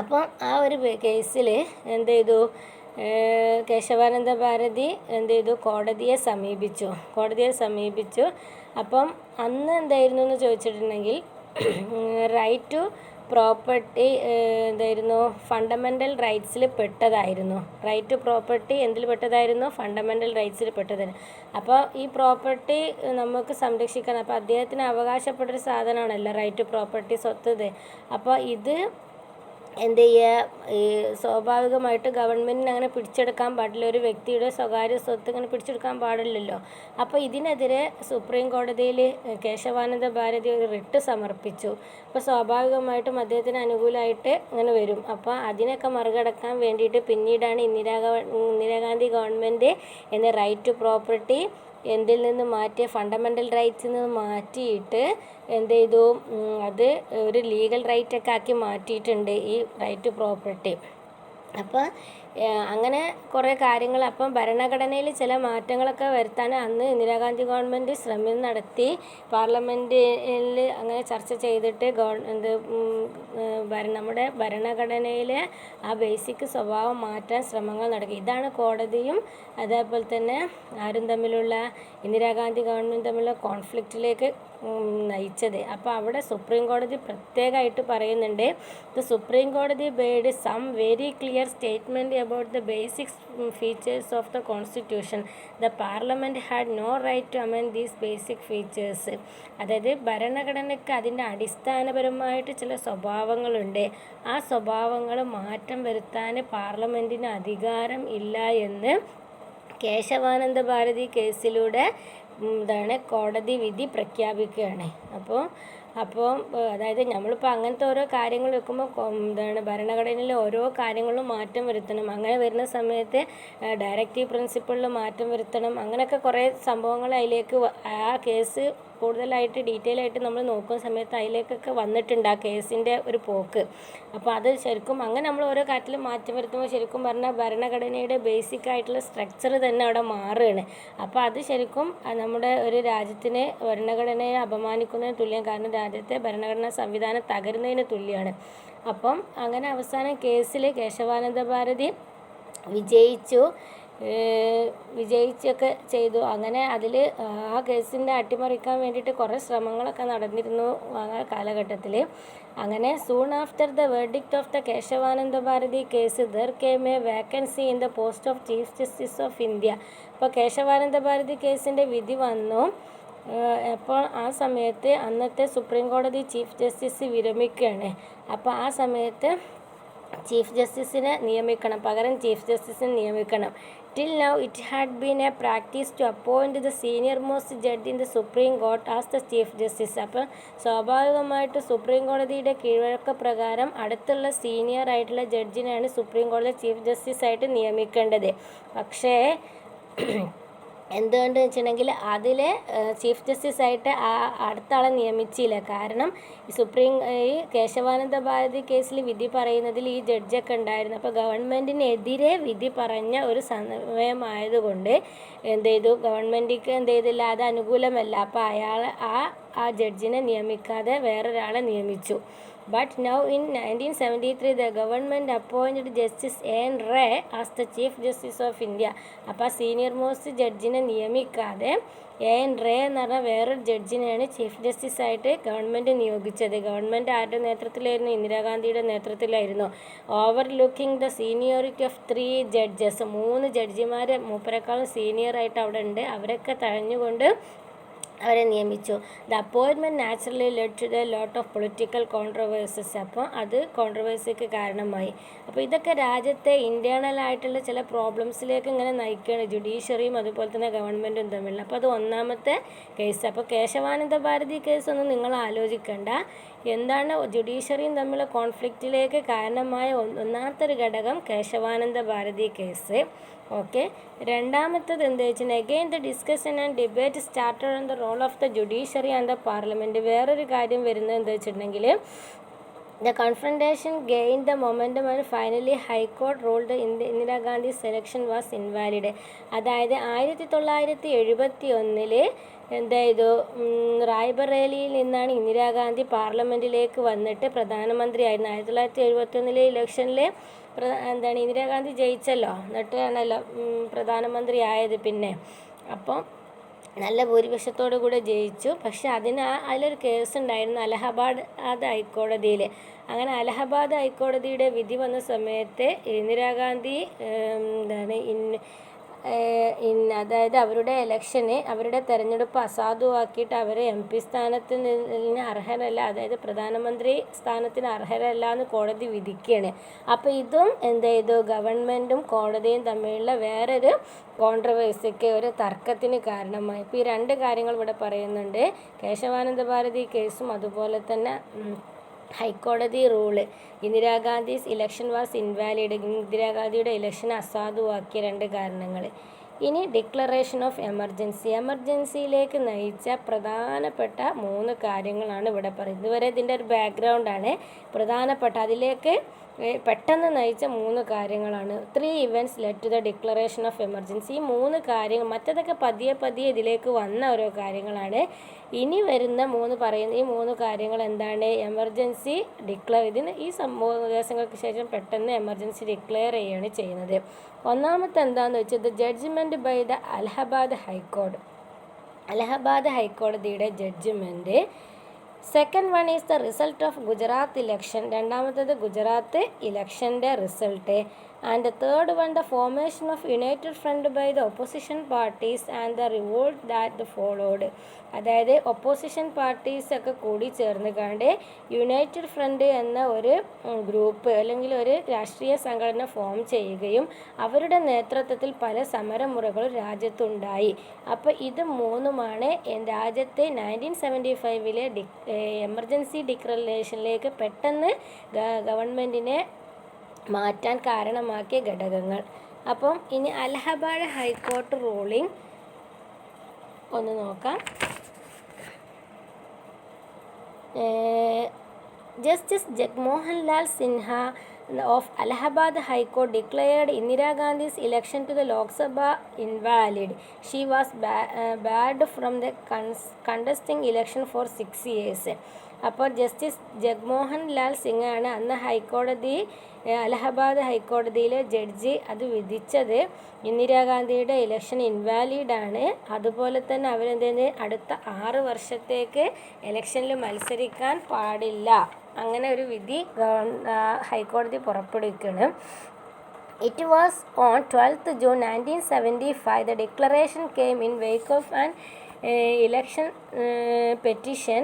S1: അപ്പം ആ ഒരു കേസിൽ എന്ത് ചെയ്തു, കേശവാനന്ദ ഭാരതി എന്ത് ചെയ്തു, കോടതിയെ സമീപിച്ചു. അപ്പം അന്ന് എന്തായിരുന്നു എന്ന് ചോദിച്ചിട്ടുണ്ടെങ്കിൽ റൈറ്റ് ടു പ്രോപ്പർട്ടി എന്തായിരുന്നു, ഫണ്ടമെൻ്റൽ റൈറ്റ്സിൽ പെട്ടതായിരുന്നു. റൈറ്റ് ടു പ്രോപ്പർട്ടി എന്തിൽ പെട്ടതായിരുന്നു? ഫണ്ടമെൻ്റൽ റൈറ്റ്സിൽ പെട്ടതായിരുന്നു. അപ്പോൾ ഈ പ്രോപ്പർട്ടി നമുക്ക് സംരക്ഷിക്കണം. അപ്പോൾ അദ്ദേഹത്തിന് അവകാശപ്പെട്ടൊരു സാധനമാണല്ലോ റൈറ്റ് ടു പ്രോപ്പർട്ടി, സ്വത്ത്. അപ്പോൾ ഇത് എന്ത് ചെയ്യുക, ഈ സ്വാഭാവികമായിട്ട് ഗവൺമെൻറ്റിന് അങ്ങനെ പിടിച്ചെടുക്കാൻ പാടില്ല. ഒരു വ്യക്തിയുടെ സ്വകാര്യ സ്വത്ത് ഇങ്ങനെ പിടിച്ചെടുക്കാൻ പാടില്ലല്ലോ. അപ്പോൾ ഇതിനെതിരെ സുപ്രീം കോടതിയിൽ കേശവാനന്ദ ഭാരതി ഒരു റിട്ട് സമർപ്പിച്ചു. അപ്പോൾ സ്വാഭാവികമായിട്ടും അദ്ദേഹത്തിന് അനുകൂലമായിട്ട് ഇങ്ങനെ വരും. അപ്പോൾ അതിനൊക്കെ മറികടക്കാൻ വേണ്ടിയിട്ട് പിന്നീടാണ് ഇന്ദിരാഗാന്ധി ഗവൺമെൻറ് എന്ന റൈറ്റ് ടു പ്രോപ്പർട്ടി എന്തിൽ നിന്ന് മാറ്റിയ, ഫണ്ടമെൻ്റൽ റൈറ്റ്സിൽ നിന്ന് മാറ്റിയിട്ട് എന്ത് ചെയ്തു, അത് ഒരു ലീഗൽ റൈറ്റൊക്കെ ആക്കി മാറ്റിയിട്ടുണ്ട് ഈ റൈറ്റ് ടു പ്രോപ്പർട്ടി. അപ്പോൾ അങ്ങനെ കുറേ കാര്യങ്ങൾ, അപ്പം ഭരണഘടനയിൽ ചില മാറ്റങ്ങളൊക്കെ വരുത്താൻ അന്ന് ഇന്ദിരാഗാന്ധി ഗവൺമെൻറ് ശ്രമം നടത്തി. പാർലമെൻറ്റിൽ അങ്ങനെ ചർച്ച ചെയ്തിട്ട് നമ്മുടെ ഭരണഘടനയിലെ ആ ബേസിക് സ്വഭാവം മാറ്റാൻ ശ്രമങ്ങൾ നടത്തി. ഇതാണ് കോടതിയും അതേപോലെ തന്നെ ആരും തമ്മിലുള്ള, ഇന്ദിരാഗാന്ധി ഗവൺമെൻറ് തമ്മിലുള്ള കോൺഫ്ലിക്റ്റിലേക്ക് നയിച്ചത്. അപ്പോൾ അവിടെ സുപ്രീം കോടതി പ്രത്യേകമായിട്ട് പറയുന്നുണ്ട്, ദ സുപ്രീം കോടതി made some very clear statement about the basic features of the constitution. The parliament had no right to amend these basic features. അതായത് ഭരണഘടനയ്ക്ക് അതിൻ്റെ അടിസ്ഥാനപരമായിട്ട് ചില സ്വഭാവങ്ങളുണ്ട്. ആ സ്വഭാവങ്ങൾ മാറ്റം വരുത്താൻ പാർലമെൻറ്റിന് അധികാരം ഇല്ല എന്ന് കേശവാനന്ദ ഭാരതി കേസിലൂടെ കോടതി വിധി പ്രഖ്യാപിക്കുകയാണ്. അപ്പോൾ അതായത് നമ്മളിപ്പോൾ അങ്ങനത്തെ ഓരോ കാര്യങ്ങൾ വെക്കുമ്പോൾ ഭരണഘടനയിലെ ഓരോ കാര്യങ്ങളിലും മാറ്റം വരുത്തണം. അങ്ങനെ വരുന്ന സമയത്ത് ഡയറക്റ്റീവ് പ്രിൻസിപ്പിളിൽ മാറ്റം വരുത്തണം. അങ്ങനെയൊക്കെ കുറേ സംഭവങ്ങൾ അതിലേക്ക് ആ കേസ് കൂടുതലായിട്ട് ഡീറ്റെയിൽ ആയിട്ട് നമ്മൾ നോക്കുന്ന സമയത്ത് അതിലേക്കൊക്കെ വന്നിട്ടുണ്ട് ആ കേസിൻ്റെ ഒരു പോക്ക്. അപ്പോൾ അത് ശരിക്കും അങ്ങനെ നമ്മൾ ഓരോ കാര്യത്തിൽ മാറ്റം വരുത്തുമ്പോൾ ശരിക്കും പറഞ്ഞാൽ ഭരണഘടനയുടെ ബേസിക് ആയിട്ടുള്ള സ്ട്രക്ചർ തന്നെ അവിടെ മാറുകയാണ്. അപ്പോൾ അത് ശരിക്കും നമ്മുടെ ഒരു രാജ്യത്തിനെ ഭരണഘടനയെ അപമാനിക്കുന്നതിന് തുല്യം. കാരണം രാജ്യത്തെ ഭരണഘടനാ സംവിധാനം തകരുന്നതിന് തുല്യമാണ്. അപ്പം അങ്ങനെ അവസാനം കേസിൽ കേശവാനന്ദ ഭാരതി വിജയിച്ചൊക്കെ ചെയ്തു. അങ്ങനെ അതിൽ ആ കേസിൻ്റെ അട്ടിമറിക്കാൻ വേണ്ടിയിട്ട് കുറേ ശ്രമങ്ങളൊക്കെ നടന്നിരുന്നു ആ കാലഘട്ടത്തിൽ. അങ്ങനെ soon after the verdict of the Kesavananda Bharati case there came a vacancy in the post of chief justice of India. അപ്പോൾ കേശവാനന്ദ ഭാരതി കേസിൻ്റെ വിധി വന്നു. അപ്പോൾ ആ സമയത്ത് അന്നത്തെ സുപ്രീം കോടതി ചീഫ് ജസ്റ്റിസ് വിരമിക്കുകയാണ്. അപ്പോൾ ആ സമയത്ത് ചീഫ് ജസ്റ്റിസിനെ നിയമിക്കണം, പകരം chief ജസ്റ്റിസിനെ നിയമിക്കണം. Till now, it had been a practice to appoint the senior most judge in the Supreme Court as the Chief Justice. അപ്പോൾ സ്വാഭാവികമായിട്ട് സുപ്രീം കോടതിയുടെ കീഴ്വഴക്ക പ്രകാരം അടുത്തുള്ള സീനിയർ ആയിട്ടുള്ള ജഡ്ജിനെയാണ് സുപ്രീം കോടതി ചീഫ് ജസ്റ്റിസ് ആയിട്ട് നിയമിക്കേണ്ടത്. പക്ഷേ എന്തുകൊണ്ടെന്ന് വെച്ചിട്ടുണ്ടെങ്കിൽ അതിൽ ചീഫ് ജസ്റ്റിസായിട്ട് അടുത്ത ആളെ നിയമിച്ചില്ല. കാരണം ഈ കേശവാനന്ദ ഭാരതി കേസിൽ വിധി പറയുന്നതിൽ ഈ ജഡ്ജൊക്കെ ഉണ്ടായിരുന്നു. അപ്പോൾ ഗവൺമെൻറ്റിനെതിരെ വിധി പറഞ്ഞ ഒരു സമയമായതുകൊണ്ട് എന്ത് ചെയ്തു, ഗവൺമെൻറ്റിക്ക് എന്ത് ചെയ്തില്ല, അത് അനുകൂലമല്ല. അപ്പോൾ ആ ജഡ്ജിനെ നിയമിക്കാതെ വേറൊരാളെ നിയമിച്ചു. But now in 1973 the government appointed Justice N. Ray as the Chief Justice of India. അപ്പോൾ സീനിയർ മോസ്റ്റ് ജഡ്ജിനെ നിയമിക്കാതെ എൻ റേ എന്ന് പറഞ്ഞാൽ വേറൊരു ജഡ്ജിനെയാണ് ചീഫ് ജസ്റ്റിസായിട്ട് ഗവൺമെൻറ് നിയോഗിച്ചത്. ഗവൺമെൻറ് ആരുടെ നേതൃത്വത്തിലായിരുന്നു? ഇന്ദിരാഗാന്ധിയുടെ നേതൃത്വത്തിലായിരുന്നു. ഓവർലുക്കിംഗ് ദ സീനിയോറിറ്റി ഓഫ് 3 ജഡ്ജസ്, 3 ജഡ്ജിമാർ മൂപ്പരെക്കാളും സീനിയറായിട്ട് അവിടെ ഉണ്ട്. അവരൊക്കെ തഴഞ്ഞുകൊണ്ട് അവരെ നിയമിച്ചു. The appointment naturally led to the lot of political controversies. അപ്പോൾ അത് കോൺട്രവേഴ്സിക്ക് കാരണമായി. അപ്പോൾ ഇതൊക്കെ രാജ്യത്തെ ഇൻറ്റേർണലായിട്ടുള്ള ചില പ്രോബ്ലംസിലേക്ക് ഇങ്ങനെ നയിക്കുകയാണ്, ജുഡീഷ്യറിയും അതുപോലെ തന്നെ ഗവൺമെൻറ്റും തമ്മിലുള്ള. അപ്പോൾ അത് ഒന്നാമത്തെ കേസ്. അപ്പോൾ കേശവാനന്ദ ഭാരതി കേസൊന്നും നിങ്ങൾ ആലോചിക്കേണ്ട. എന്താണ് ജുഡീഷ്യറിയും തമ്മിലുള്ള കോൺഫ്ലിക്റ്റിലേക്ക് കാരണമായ ഒന്നാമത്തെ ഒരു ഘടകം കേശവാനന്ദ ഭാരതി കേസ്. ഓക്കെ. രണ്ടാമത്തത് എന്താ വെച്ചാൽ again the discussion and debate started on the role of the judiciary and the parliament. വേറൊരു കാര്യം വരുന്നത് എന്താ വെച്ചിട്ടുണ്ടെങ്കിൽ the confrontation gain the momentum and finally high court ruled Indira Gandhi selection was invalid. അതായത് 1971 എന്തായത് റായ്ബറേലിയിൽ നിന്നാണ് ഇന്ദിരാഗാന്ധി പാർലമെൻറ്റിലേക്ക് വന്നിട്ട് പ്രധാനമന്ത്രിയായിരുന്നു. 1971 ഇലക്ഷനിൽ ഇന്ദിരാഗാന്ധി ജയിച്ചല്ലോ, എന്നിട്ടാണല്ലോ പ്രധാനമന്ത്രി ആയത് പിന്നെ. അപ്പം നല്ല ഭൂരിപക്ഷത്തോടു കൂടെ ജയിച്ചു. പക്ഷെ അതിലൊരു കേസ് ഉണ്ടായിരുന്നു അലഹബാദ് ഹൈക്കോടതിയിൽ. അങ്ങനെ അലഹബാദ് ഹൈക്കോടതിയുടെ വിധി വന്ന സമയത്ത് ഇന്ദിരാഗാന്ധി അതായത് അവരുടെ അവരുടെ തെരഞ്ഞെടുപ്പ് അസാധുവാക്കിയിട്ട് അവരെ MP സ്ഥാനത്തിന് അർഹരല്ല, അതായത് പ്രധാനമന്ത്രി സ്ഥാനത്തിന് അർഹരല്ല എന്ന് കോടതി വിധിക്കുകയാണ്. അപ്പോൾ ഇതും എന്ത് ചെയ്തു, ഗവൺമെൻറ്റും കോടതിയും തമ്മിലുള്ള വേറൊരു കോൺട്രവേഴ്സിക്ക്, ഒരു തർക്കത്തിന് കാരണമായി. ഇപ്പോൾ ഈ രണ്ട് കാര്യങ്ങൾ ഇവിടെ പറയുന്നുണ്ട്. കേശവാനന്ദ ഭാരതി കേസും അതുപോലെ തന്നെ ഹൈക്കോടതി റൂള് ഇന്ദിരാഗാന്ധീസ് ഇലക്ഷൻ വാസ് ഇൻവാലിഡ്, ഇന്ദിരാഗാന്ധിയുടെ ഇലക്ഷൻ അസാധുവാക്കിയ രണ്ട് കാരണങ്ങൾ. ഇനി ഡിക്ലറേഷൻ ഓഫ് എമർജൻസിയിലേക്ക് നയിച്ച പ്രധാനപ്പെട്ട 3 കാര്യങ്ങളാണ് ഇവിടെ പറയുന്നത്. ഇതുവരെ ഇതിൻ്റെ ഒരു ബാക്ക്ഗ്രൗണ്ടാണ് പ്രധാനപ്പെട്ട, അതിലേക്ക് പെട്ടെന്ന് നയിച്ച 3 കാര്യങ്ങളാണ്. 3 events led to the declaration of emergency. ഈ 3 കാര്യങ്ങൾ, മറ്റതൊക്കെ പതിയെ ഇതിലേക്ക് വന്ന ഓരോ കാര്യങ്ങളാണ്. ഇനി വരുന്ന ഈ 3 കാര്യങ്ങൾ എന്താണ്? എമർജൻസി ഇതിന് ഈ ദിവസങ്ങൾക്ക് ശേഷം പെട്ടെന്ന് എമർജൻസി ഡിക്ലെയർ ചെയ്യുകയാണ് ചെയ്യുന്നത്. ഒന്നാമത്തെ എന്താണെന്ന് വെച്ചത് ജഡ്ജ്മെൻറ്റ് ബൈ ദ അലഹബാദ് ഹൈക്കോടതിയുടെ judgement. Second one is the result of Gujarat election. രണ്ടാമത്തേത് ഗുജറാത്ത് ഇലക്ഷൻ്റെ result. And third one the formation of united front by the opposition parties and the revolt that followed. അതായത് opposition പാർട്ടീസൊക്കെ കൂടി ചേർന്ന് കണ്ട് യുണൈറ്റഡ് ഫ്രണ്ട് എന്ന ഒരു ഗ്രൂപ്പ് അല്ലെങ്കിൽ ഒരു രാഷ്ട്രീയ സംഘടന ഫോം ചെയ്യുകയും അവരുടെ നേതൃത്വത്തിൽ പല സമരമുറകളും രാജ്യത്തുണ്ടായി. അപ്പോൾ ഇത് 3മാണ് രാജ്യത്തെ 1975 എമർജൻസി ഡിക്ലറേഷനിലേക്ക് പെട്ടെന്ന് ഗവൺമെൻറ്റിനെ മാറ്റാൻ കാരണമാക്കിയ ഘടകങ്ങൾ. അപ്പം ഇനി അലഹബാദ് ഹൈക്കോർട്ട് റൂളിംഗ് ഒന്ന് നോക്കാം. Justice Jagmohan Lal Sinha of Allahabad High Court declared Indira Gandhi's election to the Lok Sabha invalid. She was barred from the contesting election for 6 years. അപ്പോൾ ജസ്റ്റിസ് ജഗ്മോഹൻ ലാൽ സിംഗ് ആണ് അന്ന് അലഹബാദ് ഹൈക്കോടതിയിലെ ജഡ്ജി. അത് വിധിച്ചത് ഇന്ദിരാഗാന്ധിയുടെ ഇലക്ഷൻ ഇൻവാലിഡാണ്. അതുപോലെ തന്നെ അടുത്ത 6 വർഷത്തേക്ക് ഇലക്ഷനിൽ മത്സരിക്കാൻ പാടില്ല, അങ്ങനെ ഒരു വിധി ഹൈക്കോടതി പുറപ്പെടുവിക്കുകയാണ്. It was on 12th June 1975 the declaration came in wake of an election petition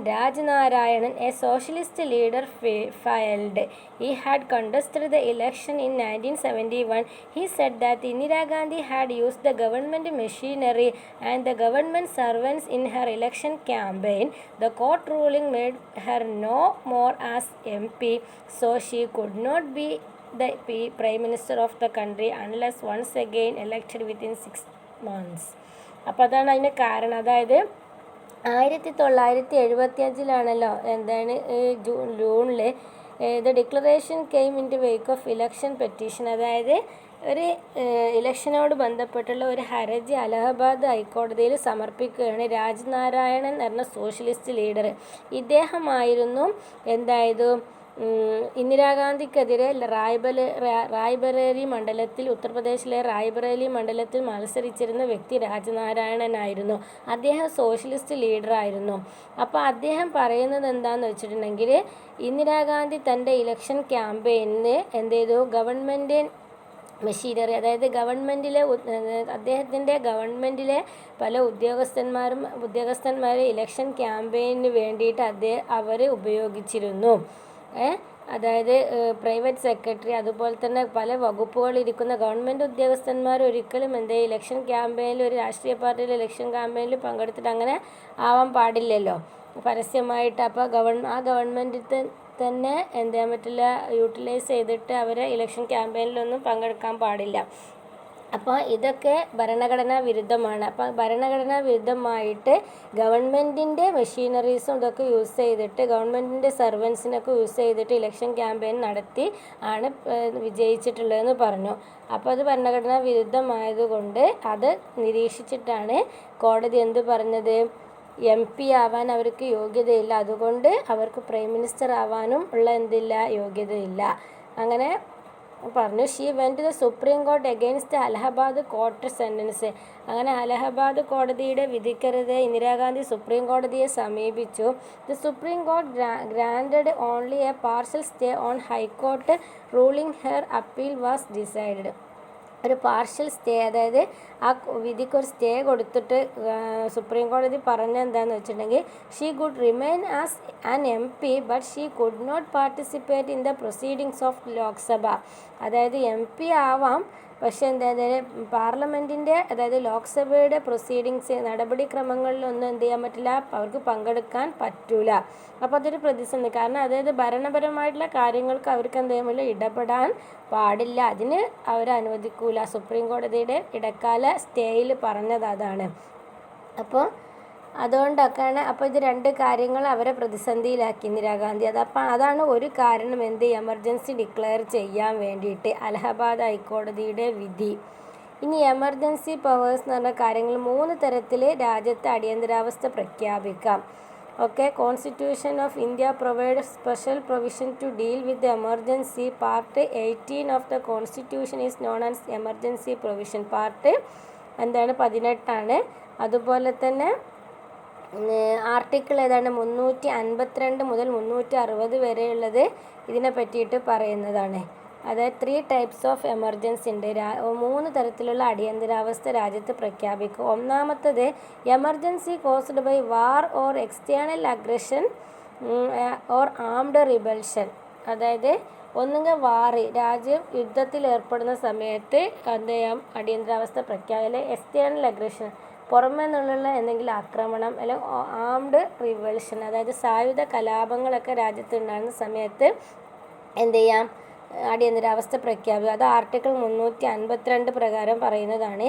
S1: Raj Narayanan, a socialist leader, filed. He had contested the election in 1971. He said that Indira Gandhi had used the government machinery and the government servants in her election campaign. The court ruling made her no more as MP, so she could not be the Prime Minister of the country unless once again elected within 6 months. അപ്പോൾ അതാണ് അതിൻ്റെ കാരണം. അതായത് 1975 ജൂണിൽ the declaration came in to wake of election petition. അതായത് ഒരു ഇലക്ഷനോട് ബന്ധപ്പെട്ടുള്ള ഒരു ഹർജി അലഹബാദ് ഹൈക്കോടതിയിൽ സമർപ്പിക്കുകയാണ്. രാജ് നാരായണൻ എന്ന സോഷ്യലിസ്റ്റ് ലീഡർ. ഇദ്ദേഹമായിരുന്നു ഇന്ദിരാഗാന്ധിക്കെതിരെ റായ്ബറേലി മണ്ഡലത്തിൽ, ഉത്തർപ്രദേശിലെ റായ്ബറേലി മണ്ഡലത്തിൽ മത്സരിച്ചിരുന്ന വ്യക്തി രാജനാരായണനായിരുന്നു. അദ്ദേഹം സോഷ്യലിസ്റ്റ് ലീഡറായിരുന്നു. അപ്പോൾ അദ്ദേഹം പറയുന്നത് എന്താണെന്ന് വെച്ചിട്ടുണ്ടെങ്കിൽ ഇന്ദിരാഗാന്ധി തൻ്റെ ഇലക്ഷൻ ക്യാമ്പയിന് ഗവൺമെൻറ് മെഷീനറി, അതായത് അദ്ദേഹത്തിൻ്റെ ഗവൺമെൻറ്റിലെ പല ഉദ്യോഗസ്ഥന്മാരെ ഇലക്ഷൻ ക്യാമ്പയിന് വേണ്ടിയിട്ട് അവർ ഉപയോഗിച്ചിരുന്നു. അതായത് പ്രൈവറ്റ് സെക്രട്ടറി, അതുപോലെ തന്നെ പല വകുപ്പുകളിരിക്കുന്ന ഗവൺമെൻറ് ഉദ്യോഗസ്ഥന്മാർ ഒരിക്കലും ഇലക്ഷൻ ക്യാമ്പയിനിൽ, ഒരു രാഷ്ട്രീയ പാർട്ടിയുടെ ഇലക്ഷൻ ക്യാമ്പയിനിൽ പങ്കെടുത്തിട്ട് അങ്ങനെ ആവാൻ പാടില്ലല്ലോ പരസ്യമായിട്ട്. അപ്പോൾ ഗവൺമെൻറ്റിൽ തന്നെ യൂട്ടിലൈസ് ചെയ്തിട്ട് അവരെ ഇലക്ഷൻ ക്യാമ്പയിനിലൊന്നും പങ്കെടുക്കാൻ പാടില്ല. അപ്പോൾ ഇതൊക്കെ ഭരണഘടനാ വിരുദ്ധമാണ്. അപ്പോൾ ഭരണഘടനാ വിരുദ്ധമായിട്ട് ഗവൺമെൻറ്റിൻ്റെ മെഷീനറീസും ഇതൊക്കെ യൂസ് ചെയ്തിട്ട്, ഗവൺമെൻറ്റിൻ്റെ സർവൻസിനൊക്കെ യൂസ് ചെയ്തിട്ട് ഇലക്ഷൻ ക്യാമ്പയിൻ നടത്തി ആണ് വിജയിച്ചിട്ടുള്ളതെന്ന് പറഞ്ഞു. അപ്പോൾ അത് ഭരണഘടനാ വിരുദ്ധമായതുകൊണ്ട് അത് നിരീക്ഷിച്ചിട്ടാണ് കോടതി പറഞ്ഞത്, MP ആവാൻ അവർക്ക് യോഗ്യതയില്ല, അതുകൊണ്ട് അവർക്ക് പ്രൈം മിനിസ്റ്റർ ആവാനും യോഗ്യതയില്ല. അങ്ങനെ പറഞ്ഞു. She went to the supreme court against Allahabad court sentence. അങ്ങനെ അലഹബാദ് കോടതിയുടെ വിധിക്കെതിരെ ഇന്ദിരാഗാന്ധി സുപ്രീം കോടതിയെ സമീപിച്ചു. The supreme court granted only A partial stay on high court ruling. Her appeal was decided. ഒരു പാർഷ്യൽ സ്റ്റേ, അതായത് ആ വിധിക്കൊരു സ്റ്റേ കൊടുത്തിട്ട് സുപ്രീം കോടതി പറഞ്ഞ എന്താണെന്ന് വെച്ചിട്ടുണ്ടെങ്കിൽ she could remain as an MP but she could not participate in the proceedings of Lok Sabha. അതായത് MP ആവാം, പക്ഷേ പാർലമെൻറ്റിൻ്റെ, അതായത് ലോക്സഭയുടെ പ്രൊസീഡിങ്സ്, നടപടിക്രമങ്ങളിലൊന്നും എന്ത് ചെയ്യാൻ പറ്റില്ല, അവർക്ക് പങ്കെടുക്കാൻ പറ്റൂല. അപ്പോൾ അതൊരു പ്രതിസന്ധി. കാരണം അതായത് ഭരണപരമായിട്ടുള്ള കാര്യങ്ങൾക്ക് അവർക്ക് എന്ത് ചെയ്യാൻ പറ്റില്ല, ഇടപെടാൻ പാടില്ല, അതിന് അവരനുവദിക്കൂല. സുപ്രീം കോടതിയുടെ ഇടക്കാല സ്റ്റേയിൽ പറഞ്ഞത് അതാണ്. അപ്പോൾ അതുകൊണ്ടൊക്കെയാണ്, അപ്പോൾ ഇത് രണ്ട് കാര്യങ്ങൾ അവരെ പ്രതിസന്ധിയിലാക്കി ഇന്ദിരാഗാന്ധി. അതാണ് ഒരു കാരണം എന്ത് എമർജൻസി ഡിക്ലെയർ ചെയ്യാൻ വേണ്ടിയിട്ട് അലഹബാദ് ഹൈക്കോടതിയുടെ വിധി. ഇനി എമർജൻസി പവേഴ്സ് എന്ന് പറഞ്ഞ കാര്യങ്ങൾ 3 തരത്തിൽ രാജ്യത്ത് അടിയന്തരാവസ്ഥ പ്രഖ്യാപിക്കാം. Okay, constitution of India provide special provision to deal with emergency. Part 18 of the constitution is known as emergency provision. Part 18. അതുപോലെ തന്നെ ആർട്ടിക്കിൾ ഏതാണ് 352 മുതൽ 360 വരെയുള്ളത് ഇതിനെ പറ്റിയിട്ട് പറയുന്നതാണ്. അതായത് 3 ടൈപ്സ് ഓഫ് എമർജൻസി ഉണ്ട്. 3 തരത്തിലുള്ള അടിയന്തരാവസ്ഥ രാജ്യത്ത് പ്രഖ്യാപിക്കും. ഒന്നാമത്തത് emergency caused by war or external aggression or armed rebellion. അതായത് ഒന്നുകിൽ വാറ്, രാജ്യം യുദ്ധത്തിൽ ഏർപ്പെടുന്ന സമയത്ത് എന്ത് ചെയ്യാം, അടിയന്തരാവസ്ഥ പ്രഖ്യാപിക്കുക. എക്സ്റ്റേണൽ അഗ്രഷൻ, പുറമേ നിന്നുള്ള എന്തെങ്കിലും ആക്രമണം, അല്ലെങ്കിൽ ആംഡ് റിവൽഷൻ, അതായത് സായുധ കലാപങ്ങളൊക്കെ രാജ്യത്ത് ഉണ്ടാകുന്ന സമയത്ത് എന്ത് ചെയ്യാം, അടിയന്തരാവസ്ഥ പ്രഖ്യാപിക്കുക. അത് ആർട്ടിക്കിൾ 352 പ്രകാരം പറയുന്നതാണ്.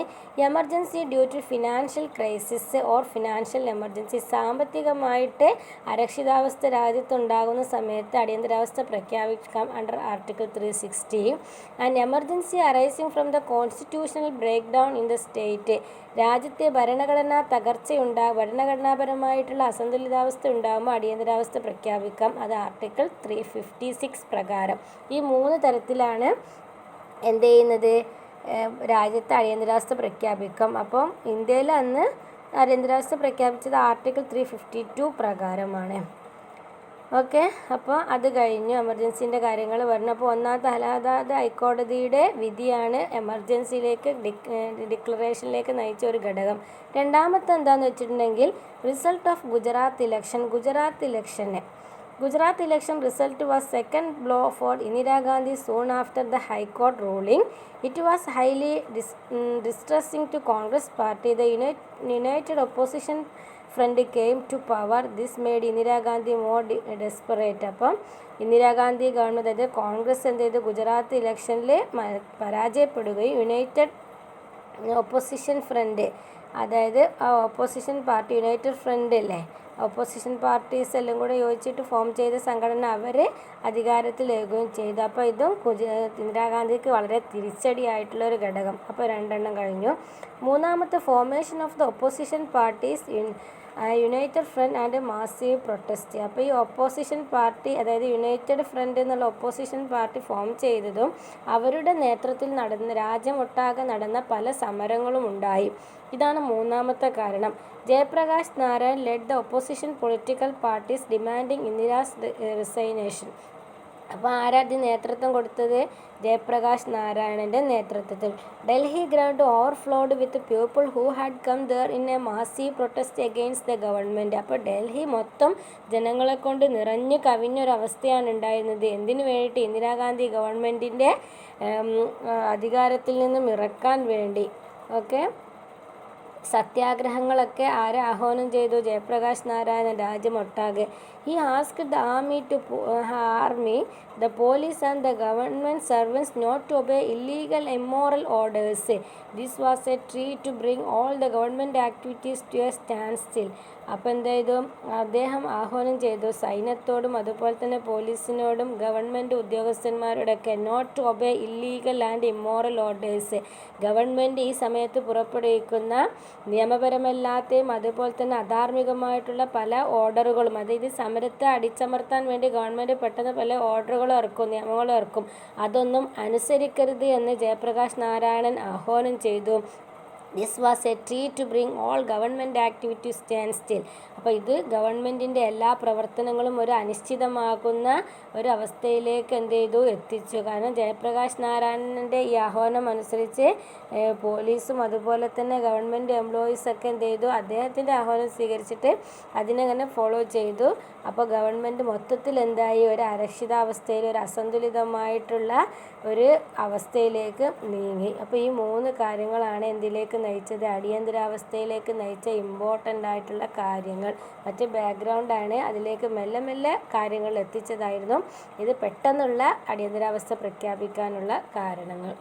S1: Emergency due to financial crisis or financial emergency, സാമ്പത്തികമായിട്ട് അരക്ഷിതാവസ്ഥ രാജ്യത്തുണ്ടാകുന്ന സമയത്ത് അടിയന്തരാവസ്ഥ പ്രഖ്യാപിക്കാം under article 360. And emergency arising from the constitutional breakdown in the state, രാജ്യത്തെ ഭരണഘടനാപരമായിട്ടുള്ള അസന്തുലിതാവസ്ഥ ഉണ്ടാകുമ്പോൾ അടിയന്തരാവസ്ഥ പ്രഖ്യാപിക്കാം. അത് ആർട്ടിക്കിൾ 356 പ്രകാരം. ഈ 3 തരത്തിലാണ് എന്ത് ചെയ്യുന്നത്, രാജ്യത്ത് അടിയന്തരാവസ്ഥ പ്രഖ്യാപിക്കാം. അപ്പം ഇന്ത്യയിൽ അന്ന് അടിയന്തരാവസ്ഥ പ്രഖ്യാപിച്ചത് ആർട്ടിക്കിൾ 352 പ്രകാരമാണ്. ഓക്കെ, അപ്പോൾ അത് കഴിഞ്ഞു, എമർജൻസിൻ്റെ കാര്യങ്ങൾ പറഞ്ഞു. അപ്പോൾ ഒന്നാമത്തെ അലഹബാദ് ഹൈക്കോടതിയുടെ വിധിയാണ് എമർജൻസിയിലേക്ക് ഡിക്ലറേഷനിലേക്ക് നയിച്ച ഒരു ഘടകം. രണ്ടാമത്തെ എന്താണെന്ന് വെച്ചിട്ടുണ്ടെങ്കിൽ result of Gujarat election result was second blow four Indira Gandhi soon after the high court ruling. It was highly ഡിസ്ട്രസിംഗ് to Congress party. The United opposition front came to power. This made Indira Gandhi more desperate. അപ്പം ഇന്ദിരാഗാന്ധി ഗവൺമെൻറ്, അതായത് കോൺഗ്രസ് എന്ത് ചെയ്തു, ഗുജറാത്ത് ഇലക്ഷനിൽ പരാജയപ്പെടുകയും യുണൈറ്റഡ് ഒപ്പോസിഷൻ ഫ്രണ്ട്, അതായത് ആ opposition party, United front അല്ലേ, opposition parties എല്ലാം കൂടെ യോജിച്ചിട്ട് ഫോം ചെയ്ത സംഘടന അവർ അധികാരത്തിലേകുകയും ചെയ്തു. അപ്പോൾ ഇതും ഇന്ദിരാഗാന്ധിക്ക് വളരെ തിരിച്ചടിയായിട്ടുള്ളൊരു ഘടകം. അപ്പോൾ 2 കഴിഞ്ഞു. മൂന്നാമത്തെ formation of the opposition parties united front and massive protest. അപ്പോൾ ഈ ഒപ്പോസിഷൻ പാർട്ടി, അതായത് യുണൈറ്റഡ് ഫ്രണ്ട് എന്നുള്ള ഒപ്പോസിഷൻ പാർട്ടി ഫോം ചെയ്തതും അവരുടെ നേതൃത്വത്തിൽ രാജ്യമൊട്ടാകെ നടന്ന പല സമരങ്ങളും ഉണ്ടായി. ഇതാണ് മൂന്നാമത്തെ കാരണം. Jayaprakash Narayan led the opposition political parties demanding Indira's resignation. അപ്പോൾ ആരാദ്യം നേതൃത്വം കൊടുത്തത്? ജയപ്രകാശ് നാരായണൻ്റെ നേതൃത്വത്തിൽ. Delhi ground overflowed with people who had come there in a massive protest against the government. അപ്പോൾ ഡൽഹി മൊത്തം ജനങ്ങളെ കൊണ്ട് നിറഞ്ഞു കവിഞ്ഞൊരവസ്ഥയാണ് ഉണ്ടായിരുന്നത്. എന്തിനു വേണ്ടിയിട്ട്? ഇന്ദിരാഗാന്ധി ഗവൺമെൻറ്റിൻ്റെ അധികാരത്തിൽ നിന്നും ഇറക്കാൻ വേണ്ടി. ഓക്കെ, സത്യാഗ്രഹങ്ങളൊക്കെ ആരെ ആഹ്വാനം ചെയ്തു? ജയപ്രകാശ് നാരായണൻ രാജ്യമൊട്ടാകെ. He asked the army, the police and the government servants not to obey illegal, immoral orders. This was a treat to bring all the government activities to a standstill. അപ്പോൾ എന്ത് ചെയ്തു? അദ്ദേഹം ആഹ്വാനം ചെയ്തു സൈന്യത്തോടും അതുപോലെ തന്നെ പോലീസിനോടും ഗവൺമെൻറ് ഉദ്യോഗസ്ഥന്മാരോടൊക്കെ not to obey illegal and immoral orders. Government ഈ സമയത്ത് പുറപ്പെടുവിക്കുന്ന നിയമപരമല്ലാത്തയും അതുപോലെ തന്നെ അധാർമികമായിട്ടുള്ള പല ഓർഡറുകളും, അതായത് സമരത്തെ അടിച്ചമർത്താൻ വേണ്ടി ഗവൺമെൻറ് പെട്ടെന്ന് പല ഓർഡറുകളും ഇറക്കും, നിയമങ്ങളും ഇറക്കും. അതൊന്നും അനുസരിക്കരുത് എന്ന് ജയപ്രകാശ് നാരായണൻ ആഹ്വാനം ചെയ്തു. This was a tree to bring all government activities stand still. അപ്പോൾ ഇത് ഗവൺമെൻറ്റിൻ്റെ എല്ലാ പ്രവർത്തനങ്ങളും ഒരു അനിശ്ചിതമാകുന്ന ഒരവസ്ഥയിലേക്ക് എന്ത് ചെയ്തു, എത്തിച്ചു. കാരണം ജയപ്രകാശ് നാരായണൻ്റെ ഈ ആഹ്വാനം അനുസരിച്ച് പോലീസും അതുപോലെ തന്നെ ഗവൺമെൻറ് എംപ്ലോയീസൊക്കെ എന്ത് ചെയ്തു, അദ്ദേഹത്തിൻ്റെ ആഹ്വാനം സ്വീകരിച്ചിട്ട് അതിനങ്ങനെ ഫോളോ ചെയ്തു. അപ്പോൾ ഗവൺമെൻറ് മൊത്തത്തിൽ എന്തായി, ഒരു അരക്ഷിതാവസ്ഥയിൽ, ഒരു അസന്തുലിതമായിട്ടുള്ള ഒരു അവസ്ഥയിലേക്ക് നീങ്ങി. അപ്പോൾ ഈ 3 കാര്യങ്ങളാണ് എന്തിലേക്ക് നയിച്ചത്, അടിയന്തരാവസ്ഥയിലേക്ക് നയിച്ച ഇമ്പോർട്ടൻ്റ് ആയിട്ടുള്ള കാര്യങ്ങൾ. മറ്റ് ബാക്ക്ഗ്രൗണ്ടാണ്, അതിലേക്ക് മെല്ലെ മെല്ലെ കാര്യങ്ങൾ എത്തിച്ചതായിരുന്നു ഇത് പെട്ടെന്നുള്ള അടിയന്തരാവസ്ഥ പ്രഖ്യാപിക്കാനുള്ള കാരണങ്ങൾ.